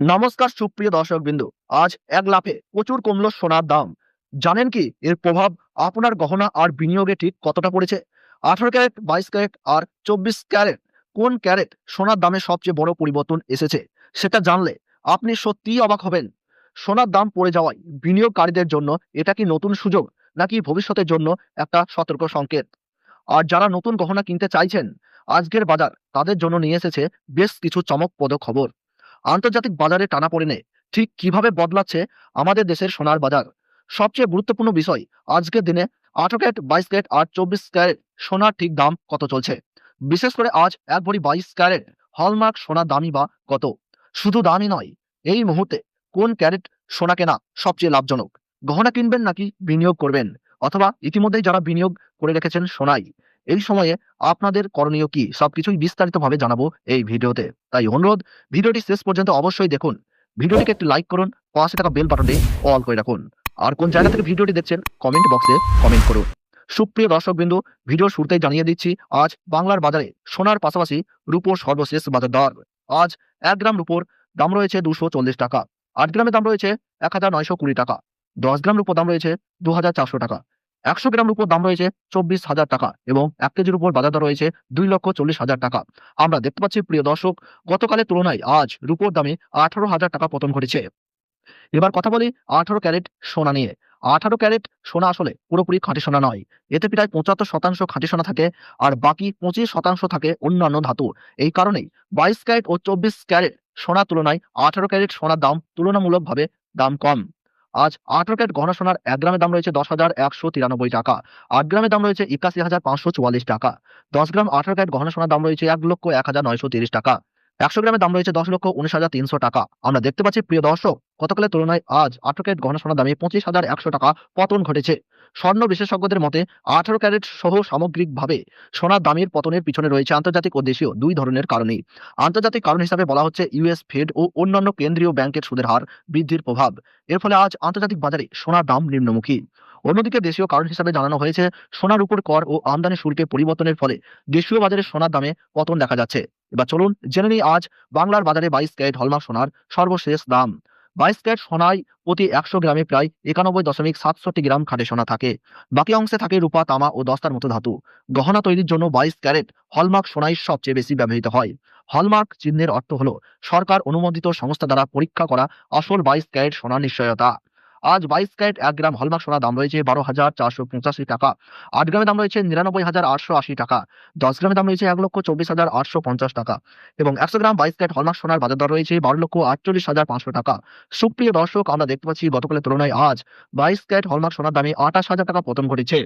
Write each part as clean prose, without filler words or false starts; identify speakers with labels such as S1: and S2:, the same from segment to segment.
S1: নমস্কার সুপ্রিয় দর্শকবৃন্দ। আজ এক লাফে প্রচুর কমল সোনার দাম। জানেন কি এর প্রভাব আপনার গহনা আর বিনিয়োগে ঠিক কতটা পড়েছে? 18 ক্যারেট, 22 ক্যারেট আর 24 ক্যারেট কোন ক্যারেট সোনার দামে সবচেয়ে বড় পরিবর্তন এসেছে সেটা জানলে আপনি সত্যিই অবাক হবেন। সোনার দাম পড়ে যাওয়ায় বিনিয়োগকারীদের জন্য এটা কি নতুন সুযোগ নাকি ভবিষ্যতের জন্য একটা সতর্ক সংকেত? আর যারা নতুন গহনা কিনতে চাইছেন, আজকের বাজার তাদের জন্য নিয়ে এসেছে বেশ কিছু চমকপ্রদ খবর। আন্তর্জাতিক বাজারে টানাপোড়েনে ঠিক কিভাবে বদলাচ্ছে আমাদের দেশের সোনার বাজার? সবচেয়ে গুরুত্বপূর্ণ বিষয়, আজকের দিনে 18 ক্যারেট, 22 ক্যারেট আর 24 ক্যারেট সোনার ঠিক দাম কত চলছে? বিশেষ করে আজ এক ভরি 22 ক্যারেট হলমার্ক সোনার দামই বা কত? শুধু দামই নয়, এই মুহূর্তে কোন ক্যারেট সোনা কেনা সবচেয়ে লাভজনক? গহনা কিনবেন নাকি বিনিয়োগ করবেন? অথবা ইতিমধ্যেই যারা বিনিয়োগ করে রেখেছেন সোনায়, এই সময়ে আপনাদের করণীয় কি? সবকিছুই বিস্তারিতভাবে জানাবো এই ভিডিওতে। তাই অনুরোধ, ভিডিওটি শেষ পর্যন্ত অবশ্যই দেখুন। ভিডিওটিকে একটি লাইক করুন, পাশে থাকা বেল বাটনে অল করে রাখুন। আর কোন জায়গা থেকে ভিডিওটি দেখছেন কমেন্ট বক্সে কমেন্ট করুন। সুপ্রিয় দর্শকবৃন্দ, ভিডিওর শুরুতেই জানিয়ে দিচ্ছি আজ বাংলার বাজারে সোনার পাশাপাশি রূপোর সর্বশেষ বাজার দর। আজ 1 গ্রাম রূপোর দাম রয়েছে 240 টাকা, 8 গ্রামের দাম রয়েছে 1920 টাকা, 10 গ্রাম রূপোর দাম রয়েছে 2400 টাকা, 100 গ্রাম রূপোর দাম রয়েছে 24,000 টাকা এবং 1 কেজির উপর বাজার দর রয়েছে 2,40,000 টাকা। আমরা দেখতে পাচ্ছি প্রিয় দর্শক, গতকালের তুলনায় আজ রূপোর দামে 18,000 টাকা পতন ঘটেছে। এবার কথা বলি 18 ক্যারেট সোনা নিয়ে। 18 ক্যারেট সোনা আসলে পুরোপুরি খাঁটি সোনা নয়। এতে প্রায় 75% খাঁটি সোনা থাকে আর বাকি 25% থাকে অন্যান্য ধাতু। এই কারণেই 22 ক্যারেট ও 24 ক্যারেট সোনার তুলনায় 18 ক্যারেট সোনার দাম তুলনামূলকভাবে দাম কম। আজ 18 ক্যারেট গহনা সোনার 1 গ্রামের দাম রয়েছে 10,193 টাকা, 8 গ্রামের দাম রয়েছে 81,544 টাকা, 10 গ্রাম 18 ক্যারেট গহনা সোনার দাম রয়েছে 1,01,930 টাকা, 100 গ্রামের দাম রয়েছে 10,19,300 টাকা। আমরা দেখতে পাচ্ছি প্রিয় দর্শক, গতকালের তুলনায় আজ 18 ক্যারেট গহনা সোনার দামে 25,100 টাকা পতন ঘটেছে। স্বর্ণ বিশেষজ্ঞদের মতে 18 ক্যারেট সহ সামগ্রিকভাবে সোনার দামের পতনের পিছনে রয়েছে আন্তর্জাতিক ও দেশীয় দুই ধরনের কারণই। আন্তর্জাতিক কারণ হিসাবে বলা হচ্ছে ইউএস ফেড ও অন্যান্য কেন্দ্রীয় ব্যাংকের সুদের হার বৃদ্ধির প্রভাব। এর ফলে আজ আন্তর্জাতিক বাজারে সোনার দাম নিম্নমুখী। অন্যদিকে দেশীয় কারণ হিসাবে জানানো হয়েছে সোনার উপর কর ও আমদানি শুল্কে পরিবর্তনের ফলে দেশীয় বাজারে সোনার দামে পতন দেখা যাচ্ছে। এবার চলুন জেনে নিই আজ বাংলার বাজারে 22 ক্যারেট হলমার্ক সোনার সর্বশেষ দাম। 22 ক্যারেট সোনায় প্রতি 100 গ্রামে প্রায় 91.67 গ্রাম খাঁটি সোনা থাকে। বাকি অংশে থাকে রূপা, তামা ও দস্তার মতো ধাতু। গহনা তৈরির জন্য 22 ক্যারেট হলমার্ক সোনাই সবচেয়ে বেশি ব্যবহৃত হয়। হলমার্ক চিহ্নের অর্থ হলো সরকার অনুমোদিত সংস্থা দ্বারা পরীক্ষা করা আসল 22 ক্যারেট সোনার নিশ্চয়তা। আজ 22 ক্যারেট 1 গ্রাম হলমার্ক সোনার দাম রয়েছে 12,485 টাকা, 8 গ্রামের দাম রয়েছে 99,880 টাকা, 10 গ্রামের দাম রয়েছে 1,24,850 টাকা এবং 100 গ্রাম 22 ক্যারেট হলমার্ক সোনার বাজার দর রয়েছে 12,48,500 টাকা। সুপ্রিয় দর্শক, আমরা দেখতে পাচ্ছি গতকালের তুলনায় আজ 22 ক্যারেট হলমার্ক সোনার দামে 28,000 টাকা পতন ঘটেছে।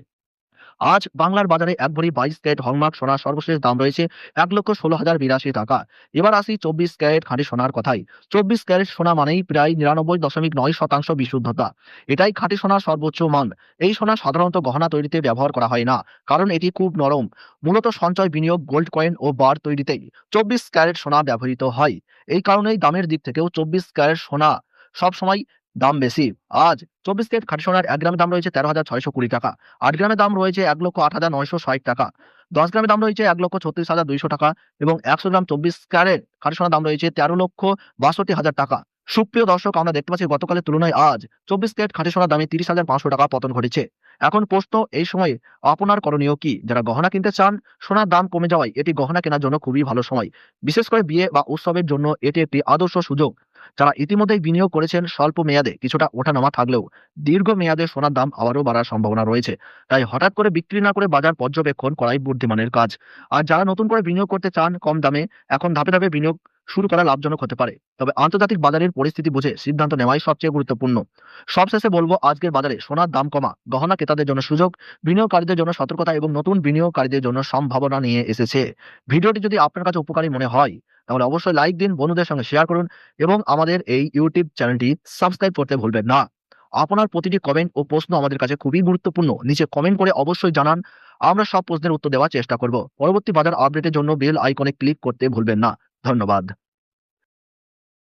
S1: আজ বাংলার বাজারে এক ভরি 22 ক্যারেট হলমার্ক সোনার সর্বশেষ দাম রয়েছে 1,16,082 টাকা। এবার আসি 24 ক্যারেট খাঁটি সোনার কথায়। 24 ক্যারেট সোনা মানেই প্রায় 99.9% বিশুদ্ধতা। এটাই খাঁটি সোনার সর্বোচ্চ মান। এই সোনা সাধারণত গহনা তৈরিতে ব্যবহার করা হয় না, কারণ এটি খুব নরম। মূলত সঞ্চয়, বিনিয়োগ, গোল্ড কয়েন ও বার তৈরিতেই 24 ক্যারেট সোনা ব্যবহৃত হয়। এই কারণেই দামের দিক থেকেও 24 ক্যারেট সোনা সবসময় দাম বেশি। আজ 24 ক্যারেট খাঁটি সোনার 1 গ্রামের দাম রয়েছে 13,620 টাকা, 8 গ্রামের দাম রয়েছে 1,08,960 টাকা, 10 গ্রামের দাম রয়েছে 1,36,200 টাকা এবং 100 গ্রাম 24 ক্যারেট খাঁটি সোনার দাম রয়েছে 13,62,000 টাকা। সুপ্রিয় দর্শক, আমরা দেখতে পাচ্ছি গতকালের তুলনায় আজ 24 ক্যারেট খাঁটি সোনার দামে 30,500 টাকা পতন ঘটেছে। এখন প্রশ্ন, এই সময়ে আপনার করণীয় কি? যারা গহনা কিনতে চান, সোনার দাম কমে যাওয়ায় এটি গহনা কেনার জন্য খুবই ভালো সময়। বিশেষ করে বিয়ে বা উৎসবের জন্য এটি একটি আদর্শ সুযোগ। যারা ইতিমধ্যেই বিনিয়োগ করেছেন, স্বল্প মেয়াদে কিছুটা ওঠানামা থাকলেও দীর্ঘ মেয়াদে সোনার দাম আবারও বাড়ার সম্ভাবনা রয়েছে। তাই হঠাৎ করে বিক্রি না করে বাজার পর্যবেক্ষণ করাই বুদ্ধিমানের কাজ। আর যারা নতুন করে বিনিয়োগ করতে চান কম দামে, এখন ধাপে ধাপে বিনিয়োগ শুরু করা লাভজনক হতে পারে। তবে আন্তর্জাতিক বাজারের পরিস্থিতি বুঝে সিদ্ধান্ত নেওয়াই সবচেয়ে গুরুত্বপূর্ণ। সবশেষে বলবো, আজকের বাজারে সোনার দাম কমা গহনা ক্রেতাদের জন্য সুযোগ, বিনিয়োগকারীদের জন্য সতর্কতা এবং নতুন বিনিয়োগকারীদের জন্য সম্ভাবনা নিয়ে এসেছে। ভিডিওটি যদি আপনার কাছে উপকারী মনে হয় তাহলে অবশ্যই লাইক দিন, বন্ধুদের সঙ্গে শেয়ার করুন এবং আমাদের এই ইউটিউব চ্যানেলটি সাবস্ক্রাইব করতে ভুলবেন না। আপনার প্রতিটি কমেন্ট ও প্রশ্ন আমাদের কাছে খুবই গুরুত্বপূর্ণ। নিচে কমেন্ট করে অবশ্যই জানান, আমরা সব প্রশ্নের উত্তর দেওয়ার চেষ্টা করব। পরবর্তী বাজার আপডেটের জন্য বেল আইকনে ক্লিক করতে ভুলবেন না। ধন্যবাদ।